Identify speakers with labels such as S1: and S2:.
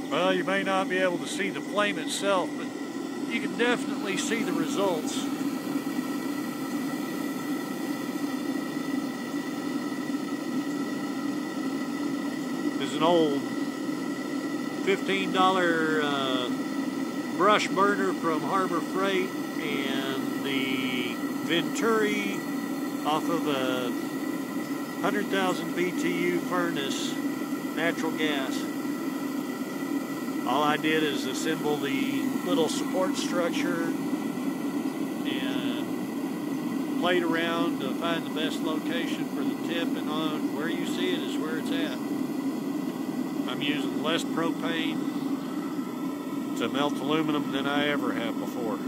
S1: Well, you may not be able to see the flame itself, but you can definitely see the results. This is an old $15 brush burner from Harbor Freight, and the Venturi off of a 100,000 BTU furnace, natural gas. All I did is assemble the little support structure and played around to find the best location for the tip, and on where you see it is where it's at. I'm using less propane to melt aluminum than I ever have before.